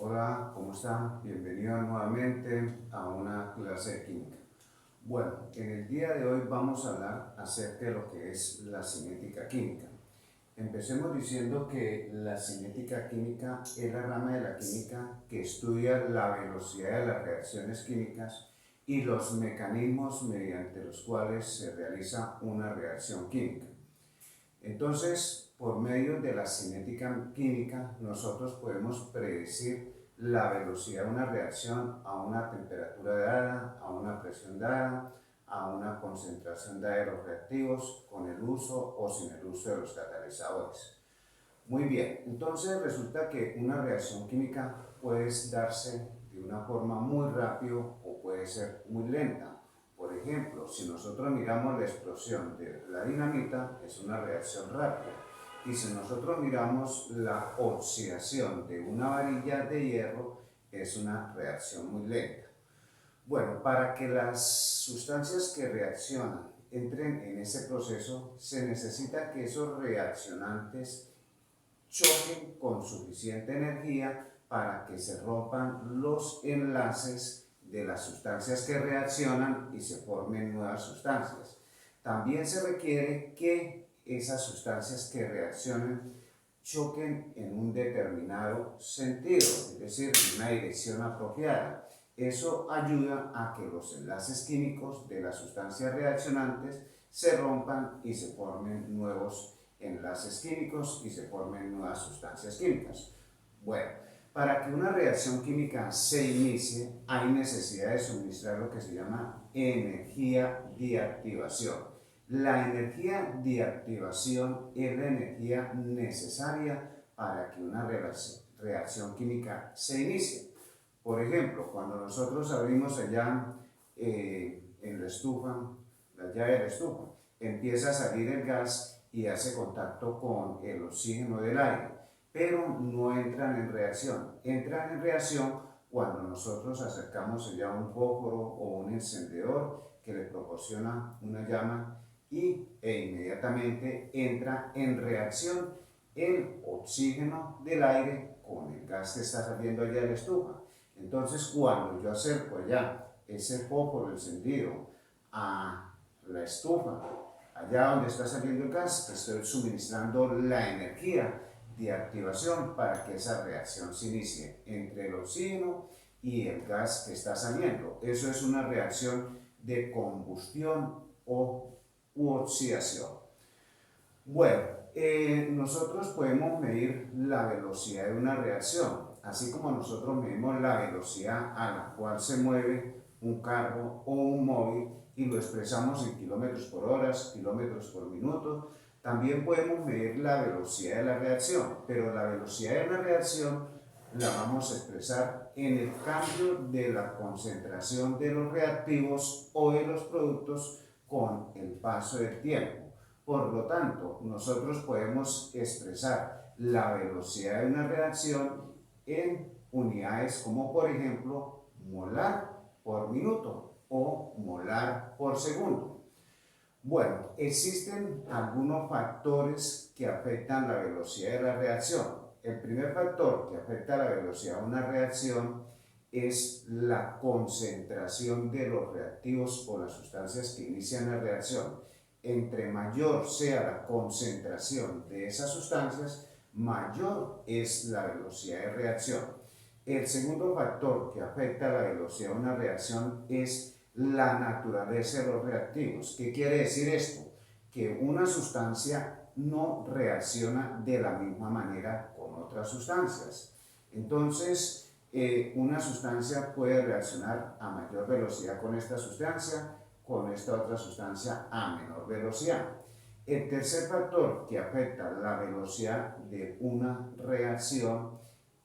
Hola, ¿cómo están? Bienvenidos nuevamente a una clase de química. Bueno, en el día de hoy vamos a hablar acerca de lo que es la cinética química. Empecemos diciendo que la cinética química es la rama de la química que estudia la velocidad de las reacciones químicas y los mecanismos mediante los cuales se realiza una reacción química. Entonces, por medio de la cinética química, nosotros podemos predecir la velocidad de una reacción a una temperatura dada, a una presión dada, a una concentración dada de los reactivos, con el uso o sin el uso de los catalizadores. Muy bien, entonces resulta que una reacción química puede darse de una forma muy rápida o puede ser muy lenta. Por ejemplo, si nosotros miramos la explosión de la dinamita, es una reacción rápida. Y si nosotros miramos la oxidación de una varilla de hierro, es una reacción muy lenta. Bueno, para que las sustancias que reaccionan entren en ese proceso, se necesita que esos reaccionantes choquen con suficiente energía para que se rompan los enlaces de las sustancias que reaccionan y se formen nuevas sustancias. También se requiere que esas sustancias que reaccionen choquen en un determinado sentido, es decir, en una dirección apropiada. Eso ayuda a que los enlaces químicos de las sustancias reaccionantes se rompan y se formen nuevos enlaces químicos y se formen nuevas sustancias químicas. Bueno, para que una reacción química se inicie, hay necesidad de suministrar lo que se llama energía de activación. La energía de activación es la energía necesaria para que una reacción química se inicie. Por ejemplo, cuando nosotros abrimos allá en la estufa, la llave de la estufa, empieza a salir el gas y hace contacto con el oxígeno del aire, pero no entran en reacción. Entran en reacción cuando nosotros acercamos allá un fósforo o un encendedor que le proporciona una llama e inmediatamente entra en reacción el oxígeno del aire con el gas que está saliendo allá de la estufa. Entonces, cuando yo acerco allá ese fósforo encendido a la estufa, allá donde está saliendo el gas, estoy suministrando la energía de activación para que esa reacción se inicie entre el oxígeno y el gas que está saliendo. Eso es una reacción de combustión u oxidación. Bueno, nosotros podemos medir la velocidad de una reacción, así como nosotros medimos la velocidad a la cual se mueve un carro o un móvil y lo expresamos en kilómetros por hora, kilómetros por minuto. También podemos medir la velocidad de la reacción, pero la velocidad de la reacción la vamos a expresar en el cambio de la concentración de los reactivos o de los productos con el paso del tiempo. Por lo tanto, nosotros podemos expresar la velocidad de una reacción en unidades como por ejemplo molar por minuto o molar por segundo. Bueno, existen algunos factores que afectan la velocidad de la reacción. El primer factor que afecta la velocidad de una reacción es la concentración de los reactivos o las sustancias que inician la reacción. Entre mayor sea la concentración de esas sustancias, mayor es la velocidad de reacción. El segundo factor que afecta la velocidad de una reacción es la naturaleza de los reactivos. ¿Qué quiere decir esto? Que una sustancia no reacciona de la misma manera con otras sustancias. Entonces, una sustancia puede reaccionar a mayor velocidad con esta sustancia, con esta otra sustancia a menor velocidad. El tercer factor que afecta la velocidad de una reacción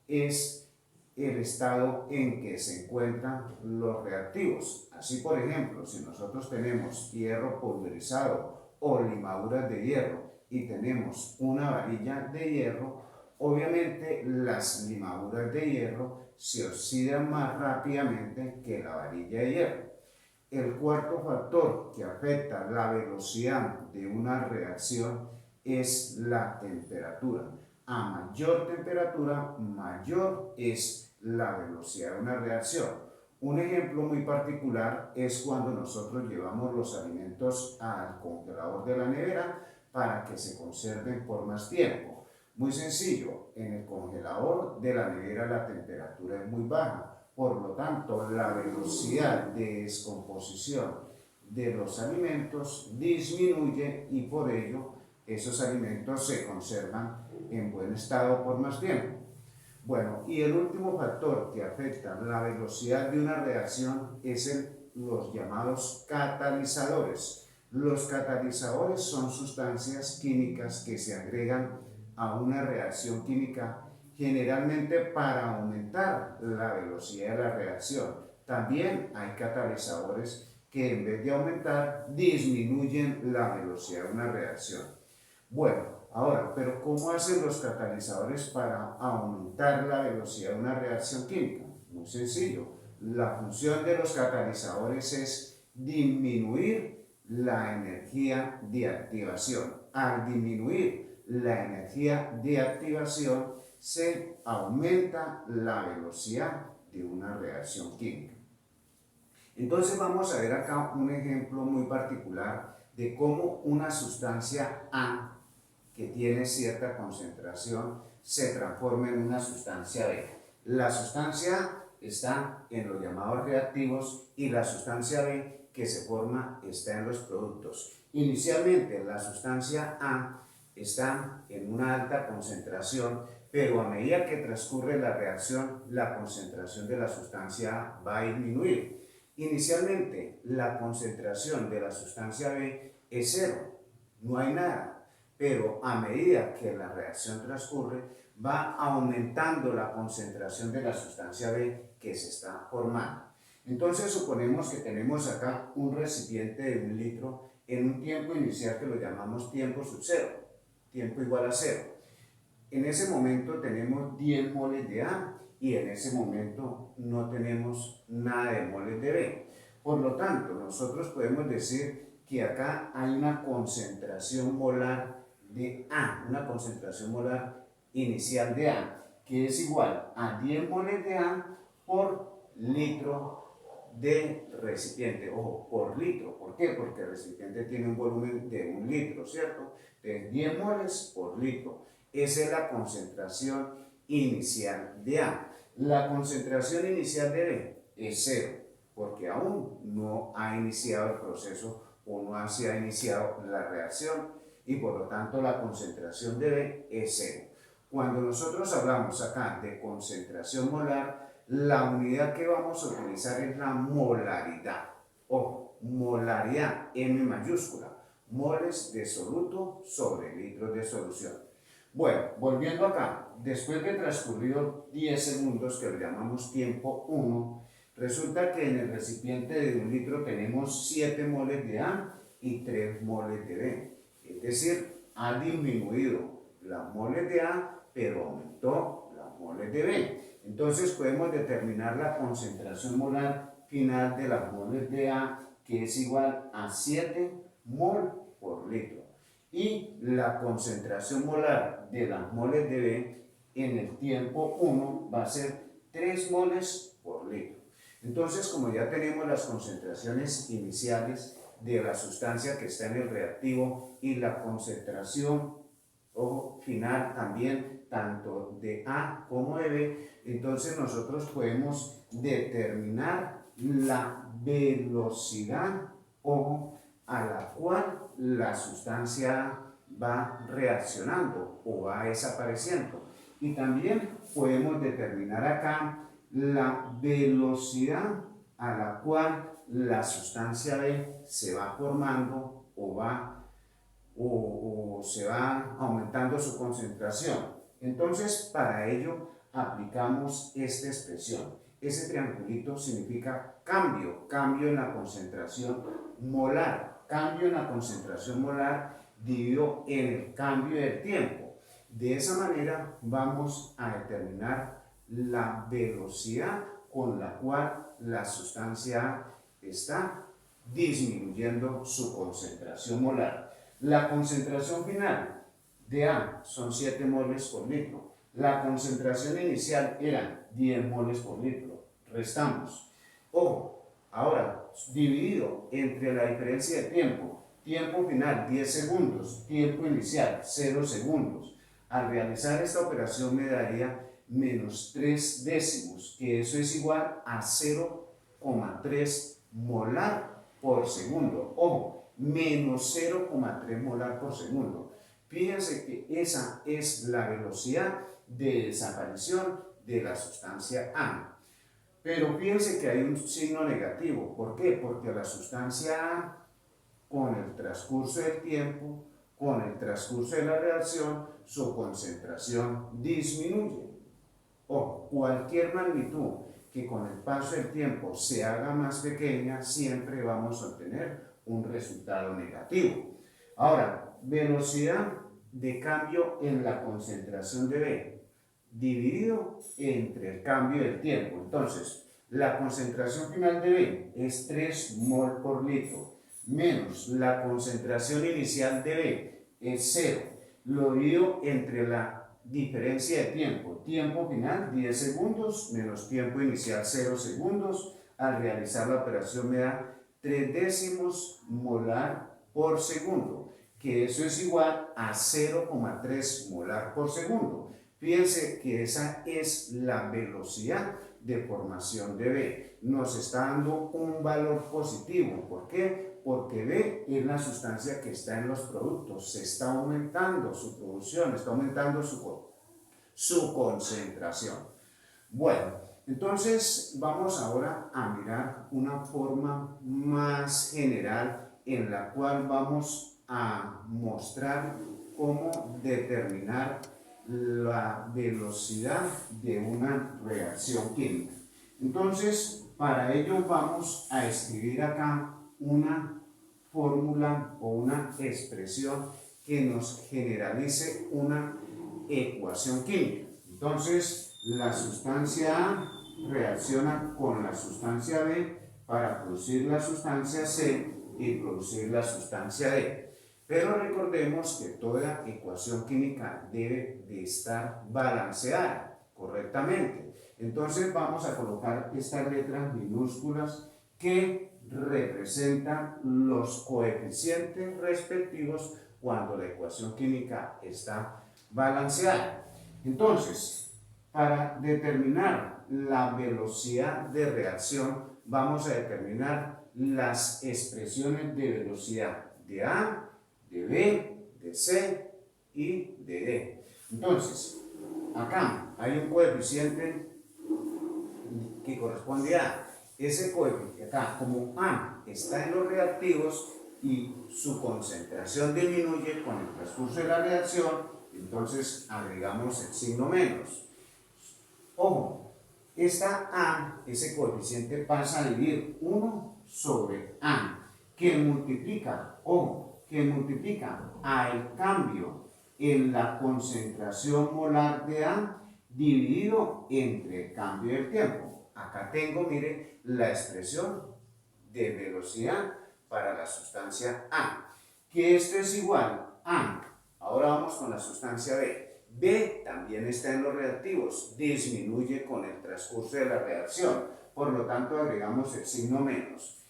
es el estado en que se encuentran los reactivos. Así, por ejemplo, si nosotros tenemos hierro pulverizado o limaduras de hierro y tenemos una varilla de hierro, obviamente las limaduras de hierro se oxidan más rápidamente que la varilla de hierro. El cuarto factor que afecta la velocidad de una reacción es la temperatura. A mayor temperatura, mayor es la velocidad de una reacción. Un ejemplo muy particular es cuando nosotros llevamos los alimentos al congelador de la nevera para que se conserven por más tiempo. Muy sencillo, en el congelador de la nevera la temperatura es muy baja, por lo tanto la velocidad de descomposición de los alimentos disminuye y por ello esos alimentos se conservan en buen estado por más tiempo. Bueno, y el último factor que afecta la velocidad de una reacción es los llamados catalizadores. Los catalizadores son sustancias químicas que se agregan a una reacción química generalmente para aumentar la velocidad de la reacción. También hay catalizadores que en vez de aumentar disminuyen la velocidad de una reacción. Bueno, ahora, pero ¿cómo hacen los catalizadores para aumentar la velocidad de una reacción química? Muy sencillo. La función de los catalizadores es disminuir la energía de activación. Al disminuir la energía de activación, se aumenta la velocidad de una reacción química. Entonces vamos a ver acá un ejemplo muy particular de cómo una sustancia A que tiene cierta concentración se transforma en una sustancia B. La sustancia A está en los llamados reactivos y la sustancia B que se forma está en los productos. Inicialmente la sustancia A está en una alta concentración, pero a medida que transcurre la reacción, la concentración de la sustancia A va a disminuir. Inicialmente la concentración de la sustancia B es cero, no hay nada, pero a medida que la reacción transcurre va aumentando la concentración de la sustancia B que se está formando. Entonces suponemos que tenemos acá un recipiente de 1 litro en un tiempo inicial que lo llamamos tiempo sub cero, tiempo igual a cero. En ese momento tenemos 10 moles de A y en ese momento no tenemos nada de moles de B. Por lo tanto, nosotros podemos decir que acá hay una concentración molar de A, una concentración molar inicial de A, que es igual a 10 moles de A por litro de recipiente. Ojo, por litro. ¿Por qué? Porque el recipiente tiene un volumen de 1 litro, ¿cierto? Entonces, 10 moles por litro. Esa es la concentración inicial de A. La concentración inicial de B es cero, porque aún no ha iniciado el proceso o no se ha iniciado la reacción y por lo tanto la concentración de B es cero. Cuando nosotros hablamos acá de concentración molar, la unidad que vamos a utilizar es la molaridad. Ojo, molaridad, M mayúscula, moles de soluto sobre litros de solución. Bueno, volviendo acá, después de transcurrido 10 segundos, que lo llamamos tiempo 1, resulta que en el recipiente de 1 litro tenemos 7 moles de A y 3 moles de B. Es decir, ha disminuido las moles de A, pero aumentó las moles de B. Entonces podemos determinar la concentración molar final de las moles de A, que es igual a 7 mol por litro. Y la concentración molar de las moles de B en el tiempo 1 va a ser 3 moles por litro. Entonces, como ya tenemos las concentraciones iniciales de la sustancia que está en el reactivo y la concentración final también, tanto de A como de B, entonces nosotros podemos determinar la velocidad a la cual la sustancia va reaccionando o va desapareciendo. Y también podemos determinar acá la velocidad a la cual la sustancia B se va formando o se va aumentando su concentración. Entonces, para ello aplicamos esta expresión. Ese triangulito significa cambio, cambio en la concentración molar, cambio en la concentración molar dividido en el cambio del tiempo. De esa manera vamos a determinar la velocidad con la cual la sustancia está disminuyendo su concentración molar. La concentración final de A son 7 moles por litro. La concentración inicial era 10 moles por litro. Restamos. Ojo, ahora dividido entre la diferencia de tiempo. Tiempo final 10 segundos. Tiempo inicial 0 segundos. Al realizar esta operación me daría menos 3 décimos, que eso es igual a 0,3 molar por segundo. Ojo, menos 0,3 molar por segundo. Fíjense que esa es la velocidad de desaparición de la sustancia A. Pero fíjense que hay un signo negativo. ¿Por qué? Porque la sustancia A, con el transcurso del tiempo, con el transcurso de la reacción, su concentración disminuye. O cualquier magnitud que con el paso del tiempo se haga más pequeña, siempre vamos a obtener un resultado negativo. Ahora, velocidad de cambio en la concentración de B dividido entre el cambio del tiempo. Entonces, la concentración final de B es 3 mol por litro, menos la concentración inicial de B es 0. Lo divido entre la diferencia de tiempo. Tiempo final 10 segundos menos tiempo inicial 0 segundos. Al realizar la operación me da 3 décimos molar por segundo, que eso es igual a 0,3 molar por segundo. Fíjense que esa es la velocidad de formación de B. Nos está dando un valor positivo. ¿Por qué? Porque B es la sustancia que está en los productos. Se está aumentando su producción, está aumentando su concentración. Bueno, entonces vamos ahora a mirar una forma más general en la cual vamos a mostrar cómo determinar la velocidad de una reacción química. Entonces, para ello vamos a escribir acá una fórmula o una expresión que nos generalice una ecuación química. Entonces, la sustancia A reacciona con la sustancia B para producir la sustancia C y producir la sustancia D. Pero recordemos que toda ecuación química debe de estar balanceada correctamente. Entonces vamos a colocar estas letras minúsculas que representan los coeficientes respectivos cuando la ecuación química está balanceada. Entonces, para determinar la velocidad de reacción, vamos a determinar las expresiones de velocidad de A, de B, de C y de D. Entonces, acá hay un coeficiente que corresponde a ese coeficiente. Acá, como A está en los reactivos y su concentración disminuye con el transcurso de la reacción, entonces agregamos el signo menos. Ojo, esta A, ese coeficiente pasa a dividir 1 sobre A, que multiplica, ojo, que multiplica al cambio en la concentración molar de A dividido entre el cambio del tiempo. Acá tengo, mire, la expresión de velocidad para la sustancia A, que esto es igual a, ahora vamos con la sustancia B. B también está en los reactivos, disminuye con el transcurso de la reacción, por lo tanto agregamos el signo menos.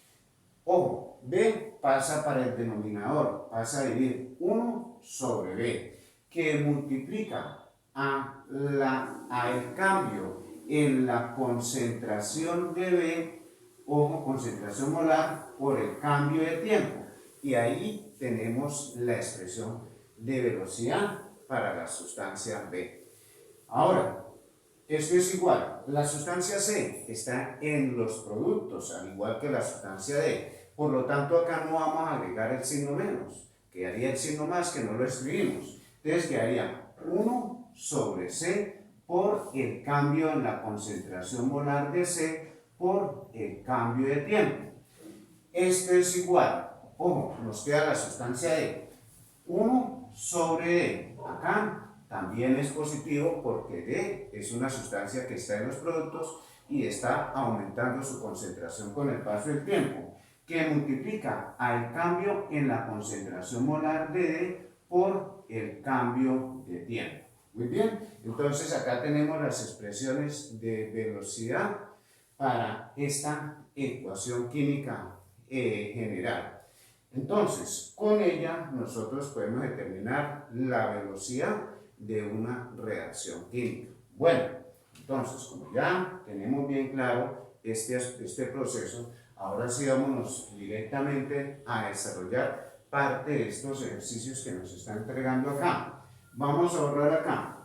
Ojo, B pasa para el denominador, pasa a dividir 1 sobre B, que multiplica el cambio en la concentración de B, ojo, concentración molar, por el cambio de tiempo. Y ahí tenemos la expresión de velocidad para la sustancia B. Ahora, esto es igual, la sustancia C está en los productos, al igual que la sustancia D. Por lo tanto, acá no vamos a agregar el signo menos, quedaría el signo más que no lo escribimos. Entonces quedaría 1 sobre C por el cambio en la concentración molar de C por el cambio de tiempo. Esto es igual, ojo, nos queda la sustancia D. 1 sobre D. Acá también es positivo porque D es una sustancia que está en los productos y está aumentando su concentración con el paso del tiempo, que multiplica al cambio en la concentración molar de D por el cambio de tiempo. Muy bien, entonces acá tenemos las expresiones de velocidad para esta ecuación química general. Entonces, con ella nosotros podemos determinar la velocidad de una reacción química. Bueno, entonces, como ya tenemos bien claro este proceso, ahora sí vámonos directamente a desarrollar parte de estos ejercicios que nos está entregando acá. Vamos a borrar acá.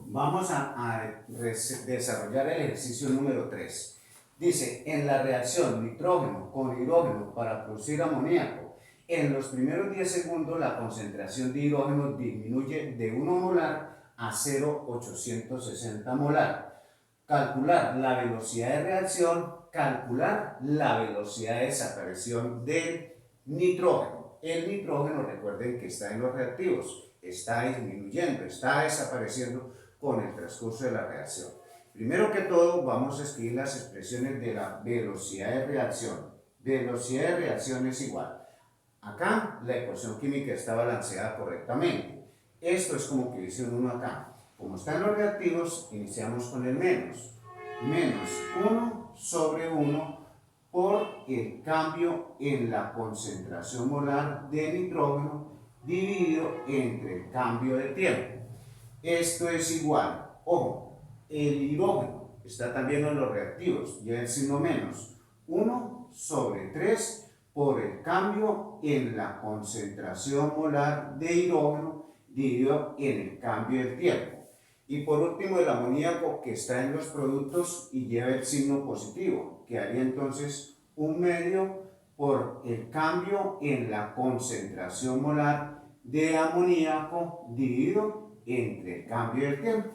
Vamos a desarrollar el ejercicio número 3. Dice, en la reacción nitrógeno con hidrógeno para producir amoníaco, en los primeros 10 segundos la concentración de hidrógeno disminuye de 1 molar a 0,860 molar. Calcular la velocidad de reacción, calcular la velocidad de desaparición del nitrógeno. El nitrógeno, recuerden que está en los reactivos, está disminuyendo, está desapareciendo con el transcurso de la reacción. Primero que todo, vamos a escribir las expresiones de la velocidad de reacción. Velocidad de reacción es igual. Acá la ecuación química está balanceada correctamente. Esto es como que dice uno acá. Como están los reactivos, iniciamos con el menos. Menos 1 sobre 1 por el cambio en la concentración molar de nitrógeno dividido entre el cambio de tiempo. Esto es igual, ojo, el hidrógeno está también en los reactivos, ya el signo menos, 1 sobre 3 por el cambio en la concentración molar de hidrógeno dividido en el cambio del tiempo. Y por último el amoníaco que está en los productos y lleva el signo positivo, que haría entonces 1/2 por el cambio en la concentración molar de amoníaco dividido entre el cambio del tiempo.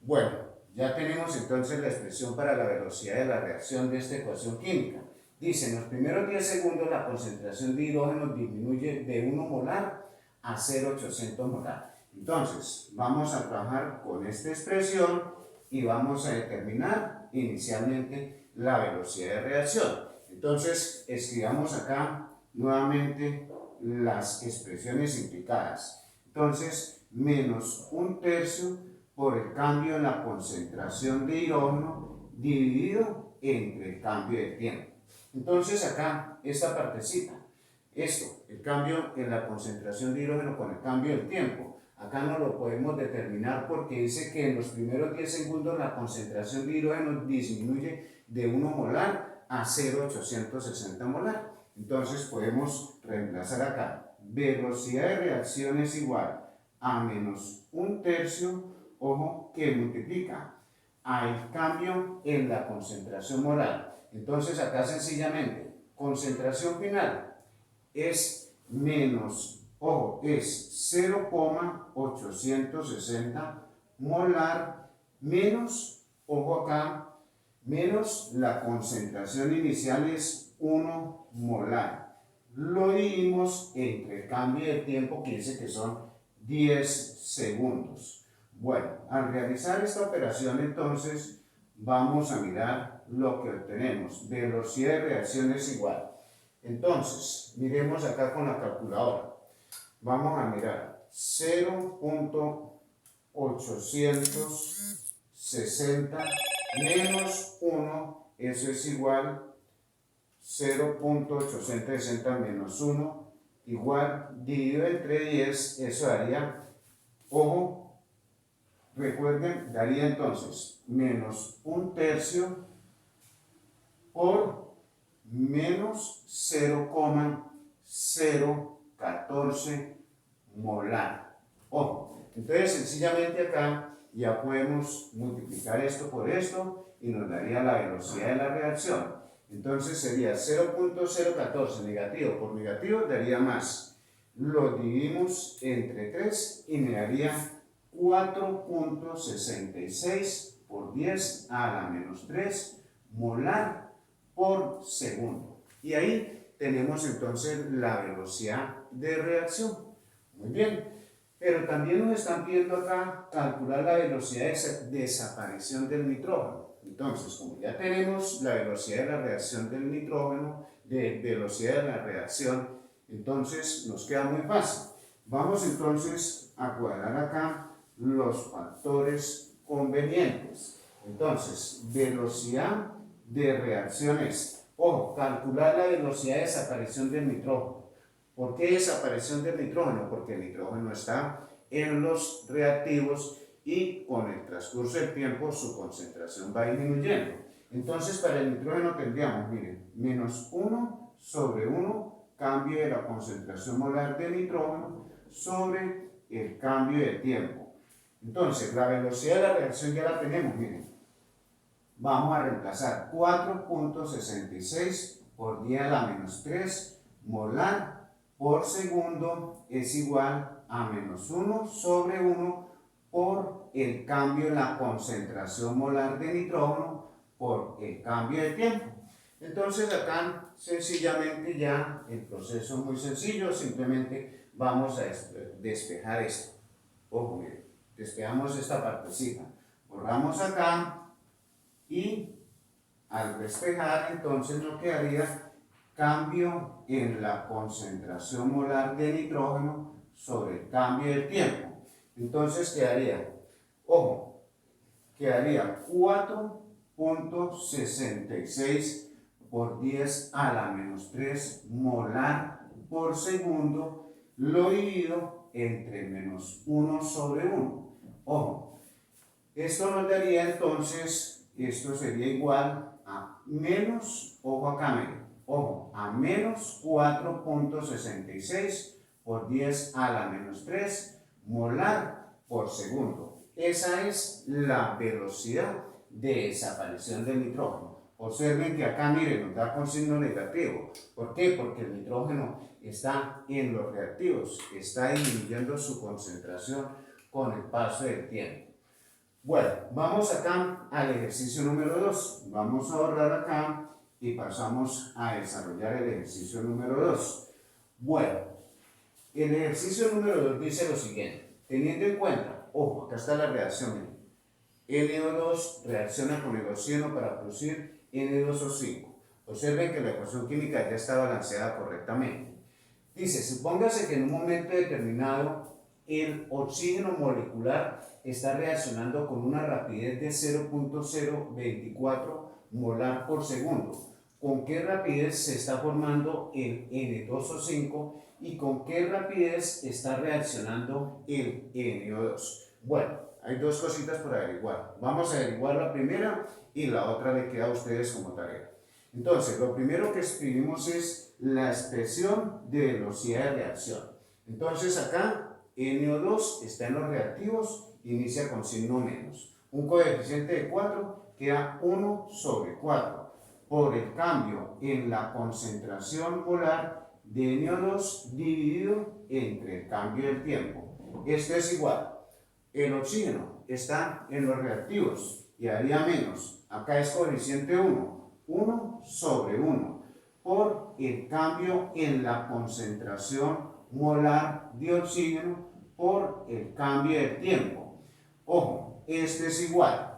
Bueno, ya tenemos entonces la expresión para la velocidad de la reacción de esta ecuación química. Dice, en los primeros 10 segundos la concentración de hidrógeno disminuye de 1 molar a 0,800 molar. Entonces, vamos a trabajar con esta expresión y vamos a determinar inicialmente la velocidad de reacción. Entonces, escribamos acá nuevamente las expresiones implicadas. Entonces, menos 1/3 por el cambio en la concentración de hidrógeno dividido entre el cambio de tiempo. Entonces acá, esta partecita, esto, el cambio en la concentración de hidrógeno con el cambio del tiempo, acá no lo podemos determinar porque dice que en los primeros 10 segundos la concentración de hidrógeno disminuye de 1 molar a 0,860 molar. Entonces podemos reemplazar acá, velocidad de reacción es igual a menos 1/3, ojo, que multiplica al cambio en la concentración molar. Entonces acá sencillamente, concentración final es menos, ojo, es 0,860 molar menos, ojo acá, menos la concentración inicial es 1 molar. Lo dividimos entre el cambio de tiempo que dice que son 10 segundos. Bueno, al realizar esta operación entonces vamos a mirar lo que obtenemos. Velocidad de reacción es igual. Entonces, miremos acá con la calculadora. Vamos a mirar 0,860 menos 1, eso es igual 0,860 menos 1 igual dividido entre 10, eso daría, ojo, recuerden, daría entonces menos 1/3 por menos 0,014 molar. Ojo, entonces sencillamente acá ya podemos multiplicar esto por esto y nos daría la velocidad de la reacción. Entonces sería 0,014 negativo por negativo daría más. Lo dividimos entre 3 y me daría 4,66 por 10 a la menos 3 molar por segundo. Y ahí tenemos entonces la velocidad de reacción. Muy bien, pero también nos están pidiendo acá calcular la velocidad de desaparición del nitrógeno. Entonces, como ya tenemos la velocidad de la reacción del nitrógeno, de velocidad de la reacción, entonces nos queda muy fácil. Vamos entonces a cuadrar acá los factores convenientes. Entonces, velocidad de reacciones. Ojo, calcular la velocidad de desaparición del nitrógeno. ¿Por qué desaparición del nitrógeno? Porque el nitrógeno está en los reactivos y con el transcurso del tiempo su concentración va disminuyendo. Entonces, para el nitrógeno tendríamos, miren, menos 1 sobre 1, cambio de la concentración molar de nitrógeno sobre el cambio de tiempo. Entonces, la velocidad de la reacción ya la tenemos, miren. Vamos a reemplazar 4.66 por 10 a la menos 3 molar por segundo es igual a menos 1 sobre 1 por el cambio en la concentración molar de nitrógeno por el cambio de tiempo. Entonces acá sencillamente ya el proceso es muy sencillo, simplemente vamos a despejar esto. Ojo, miren, despejamos esta partecita, borramos acá y al despejar entonces nos quedaría cambio en la concentración molar de nitrógeno sobre el cambio de tiempo. Entonces quedaría, ojo, quedaría 4.66 por 10 a la menos 3 molar por segundo, lo divido entre menos 1 sobre 1. Ojo, esto nos daría entonces, esto sería igual a menos, ojo acá, miren, ojo, a menos 4.66 por 10 a la menos 3 molar por segundo. Esa es la velocidad de desaparición del nitrógeno. Observen que acá, miren, nos da con signo negativo. ¿Por qué? Porque el nitrógeno está en los reactivos, está disminuyendo su concentración con el paso del tiempo. Bueno, vamos acá al ejercicio número 2. Vamos a borrar acá y pasamos a desarrollar el ejercicio número 2. Bueno, el ejercicio número 2 dice lo siguiente. Teniendo en cuenta, ojo, acá está la reacción. NO2 reacciona con el oxígeno para producir N2O5. Observen que la ecuación química ya está balanceada correctamente. Dice, supóngase que en un momento determinado el oxígeno molecular está reaccionando con una rapidez de 0.024 molar por segundo. ¿Con qué rapidez se está formando el N2O5 y con qué rapidez está reaccionando el NO2? Bueno, hay dos cositas por averiguar. Vamos a averiguar la primera y la otra le queda a ustedes como tarea. Entonces, lo primero que escribimos es la expresión de velocidad de reacción. Entonces, acá NO2 está en los reactivos, inicia con signo menos. Un coeficiente de 4 queda 1 sobre 4 por el cambio en la concentración molar de NO2 dividido entre el cambio del tiempo. Esto es igual. El oxígeno está en los reactivos y haría menos. Acá es coeficiente 1 sobre 1 por el cambio en la concentración molar de oxígeno por el cambio de tiempo. Ojo, este es igual.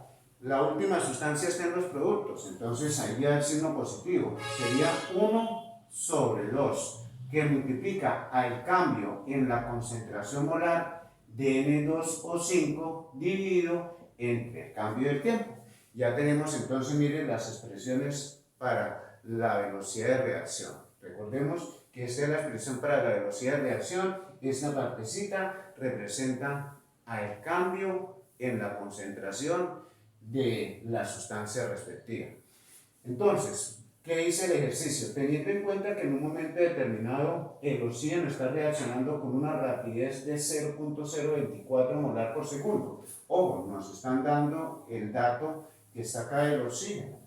La última sustancia está en los productos, entonces ahí ya el signo positivo sería 1 sobre 2, que multiplica al cambio en la concentración molar de N2O5 dividido entre el cambio del tiempo. Ya tenemos entonces, miren, las expresiones para la velocidad de reacción. Recordemos que esta es la expresión para la velocidad de reacción. Esta partecita representa al cambio en la concentración de la sustancia respectiva. Entonces, ¿qué dice el ejercicio? Teniendo en cuenta que en un momento determinado el oxígeno está reaccionando con una rapidez de 0.024 molar por segundo. Ojo, nos están dando el dato que está acá del oxígeno.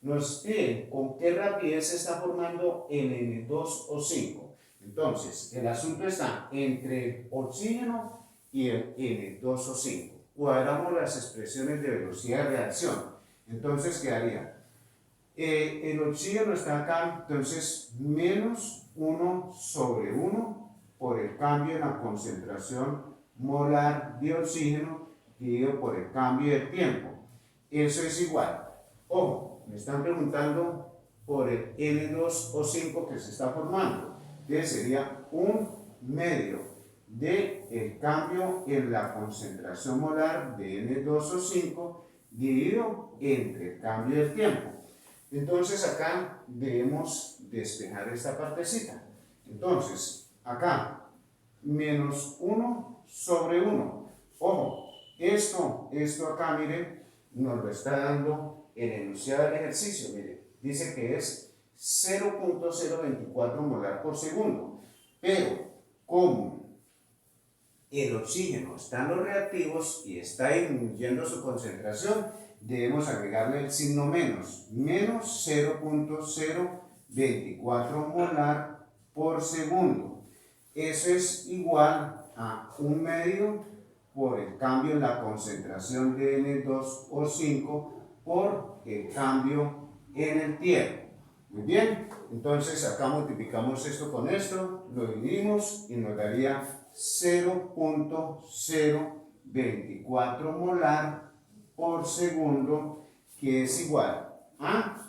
Nos piden con qué rapidez se está formando el N2O5. Entonces, el asunto está entre el oxígeno y el N2O5. Cuadramos las expresiones de velocidad de reacción. Entonces quedaría, el oxígeno está acá, entonces menos 1 sobre 1 por el cambio en la concentración molar de oxígeno dividido por el cambio de tiempo. Eso es igual. Ojo, me están preguntando por el N2O5 que se está formando. Entonces sería 1 medio del cambio en la concentración molar de N2O5 dividido entre el cambio del tiempo. Entonces acá debemos despejar esta partecita. Entonces, acá, menos 1 sobre 1. Ojo, esto acá, miren, nos lo está dando el enunciado del ejercicio. Miren, dice que es 0.024 molar por segundo. Pero, como el oxígeno está en los reactivos y está disminuyendo su concentración, debemos agregarle el signo menos 0.024 molar por segundo. Eso es igual a 1/2 por el cambio en la concentración de N2O5 por el cambio en el tiempo. Muy bien, entonces acá multiplicamos esto con esto, lo dividimos y nos daría 0.024 molar por segundo, que es igual a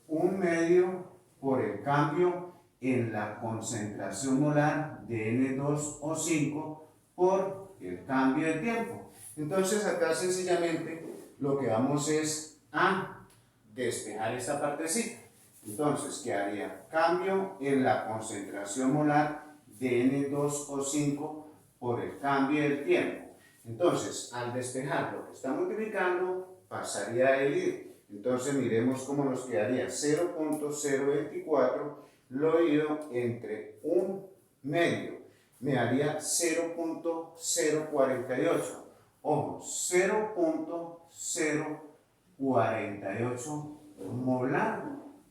1/2 por el cambio en la concentración molar de N2O5 por el cambio de tiempo. Entonces acá sencillamente lo que vamos es a despejar esta partecita. Entonces quedaría cambio en la concentración molar de N2O5 por el cambio del tiempo. Entonces, al despejar lo que está multiplicando, pasaría a dividir. Entonces, miremos cómo nos quedaría 0.024 lo divido entre 1/2. Me daría 0.048. Ojo, 0.048 molar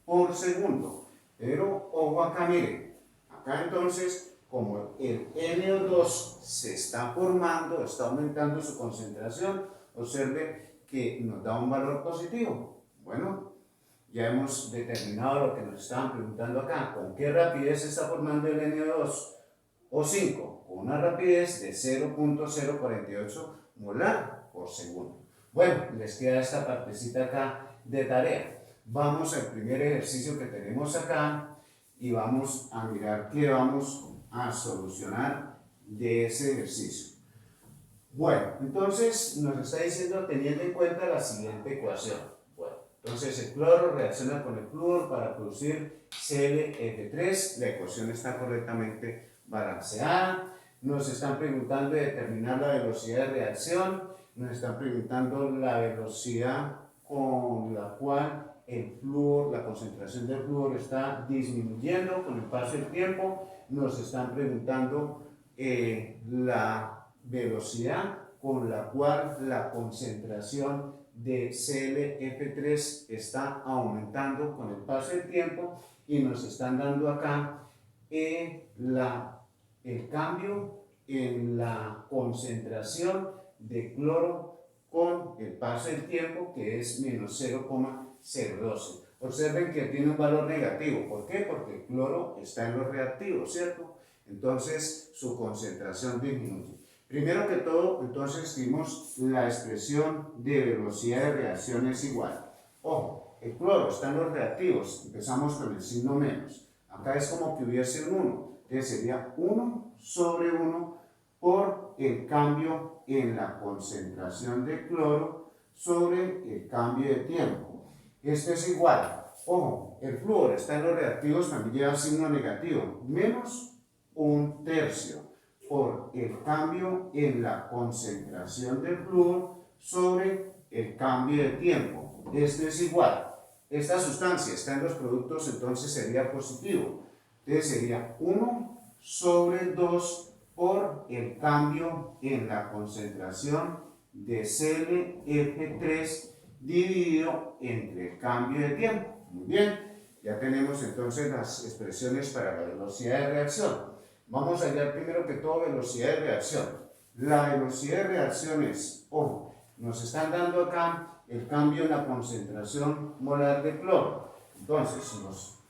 por segundo. Pero, ojo acá, miren. Acá entonces, como el NO2 se está formando, está aumentando su concentración, observe que nos da un valor positivo. Bueno, ya hemos determinado lo que nos estaban preguntando acá. ¿Con qué rapidez se está formando el NO2O5? Con una rapidez de 0.048 molar por segundo. Bueno, les queda esta partecita acá de tarea. Vamos al primer ejercicio que tenemos acá y vamos a mirar qué vamos a solucionar de ese ejercicio. Bueno, entonces nos está diciendo teniendo en cuenta la siguiente ecuación. Bueno, entonces el cloro reacciona con el flúor para producir ClF3. La ecuación está correctamente balanceada. Nos están preguntando de determinar la velocidad de reacción. Nos están preguntando la velocidad con la cual el flúor, la concentración del flúor está disminuyendo con el paso del tiempo. Nos están preguntando la velocidad con la cual la concentración de ClF3 está aumentando con el paso del tiempo y nos están dando acá el cambio en la concentración de cloro con el paso del tiempo, que es menos 0,012. Observen que tiene un valor negativo. ¿Por qué? Porque el cloro está en los reactivos, ¿cierto? Entonces su concentración disminuye. Primero que todo, entonces escribimos la expresión de velocidad de reacción es igual. Ojo, el cloro está en los reactivos. Empezamos con el signo menos. Acá es como que hubiese un 1. Entonces sería 1 sobre 1 por el cambio en la concentración de cloro sobre el cambio de tiempo. Esto es igual. Ojo, el flúor está en los reactivos, también lleva signo negativo. Menos 1/3 por el cambio en la concentración del flúor sobre el cambio de tiempo. Esto es igual. Esta sustancia está en los productos, entonces sería positivo. Entonces sería 1 sobre 2 por el cambio en la concentración de ClF3 dividido entre el cambio de tiempo. Muy bien, ya tenemos entonces las expresiones para la velocidad de reacción. Vamos a hallar primero que todo velocidad de reacción. La velocidad de reacción es, ojo, nos están dando acá el cambio en la concentración molar de cloro. Entonces,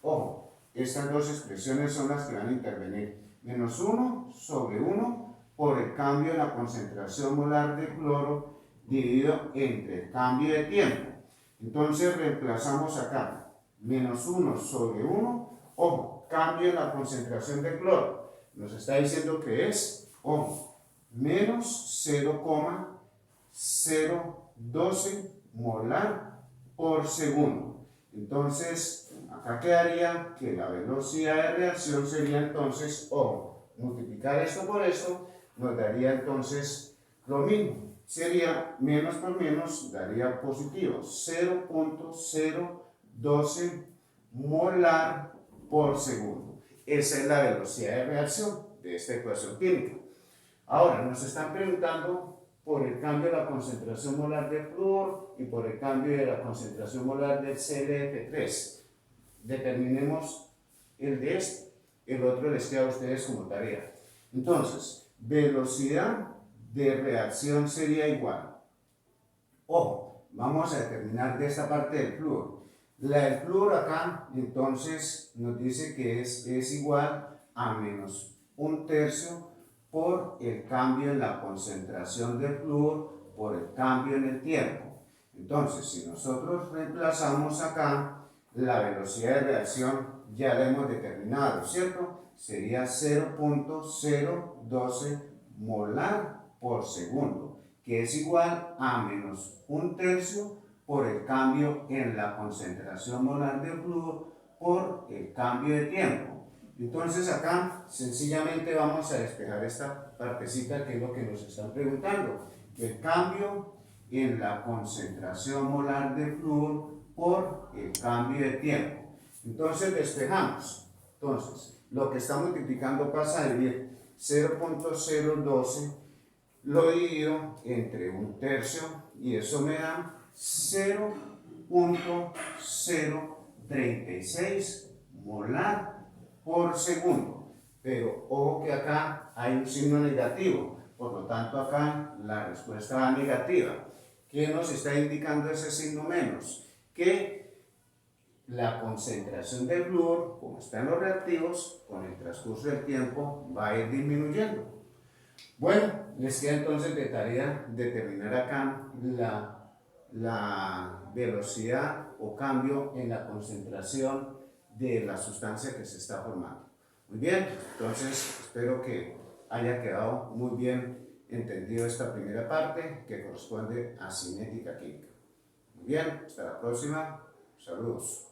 ojo, estas dos expresiones son las que van a intervenir. Menos 1 sobre 1 por el cambio en la concentración molar de cloro dividido entre el cambio de tiempo. Entonces reemplazamos acá menos 1 sobre 1, ojo, cambio en la concentración de cloro. Nos está diciendo que es Ojo, menos 0,012 molar por segundo. Entonces, acá quedaría que la velocidad de reacción sería entonces, ojo, multiplicar esto por esto, nos daría entonces lo mismo. Sería menos por menos, daría positivo, 0,012 molar por segundo. Esa es la velocidad de reacción de esta ecuación química. Ahora, nos están preguntando por el cambio de la concentración molar de flúor y por el cambio de la concentración molar del ClF3. Determinemos el de este. El otro les queda a ustedes como tarea. Entonces, velocidad de reacción sería igual. Ojo, vamos a determinar de esta parte del flúor. La del flúor acá, entonces, nos dice que es igual a menos 1/3 por el cambio en la concentración de flúor por el cambio en el tiempo. Entonces, si nosotros reemplazamos acá, la velocidad de reacción ya la hemos determinado, ¿cierto? Sería 0,012 molar por segundo, que es igual a menos 1/3 por el cambio en la concentración molar de flúor por el cambio de tiempo. Entonces acá sencillamente vamos a despejar esta partecita que es lo que nos están preguntando, el cambio en la concentración molar de flúor por el cambio de tiempo. Entonces despejamos. Entonces, lo que está multiplicando pasa a dividir 0,012, lo divido entre 1/3 y eso me da 0,036 molar por segundo. Pero ojo que acá hay un signo negativo, por lo tanto acá la respuesta va negativa. ¿Qué nos está indicando ese signo menos? Que la concentración de flúor, como está en los reactivos, con el transcurso del tiempo va a ir disminuyendo. Bueno, les queda entonces de tarea determinar acá la velocidad o cambio en la concentración de la sustancia que se está formando. Muy bien, entonces espero que haya quedado muy bien entendido esta primera parte que corresponde a cinética química. Muy bien, hasta la próxima. Saludos.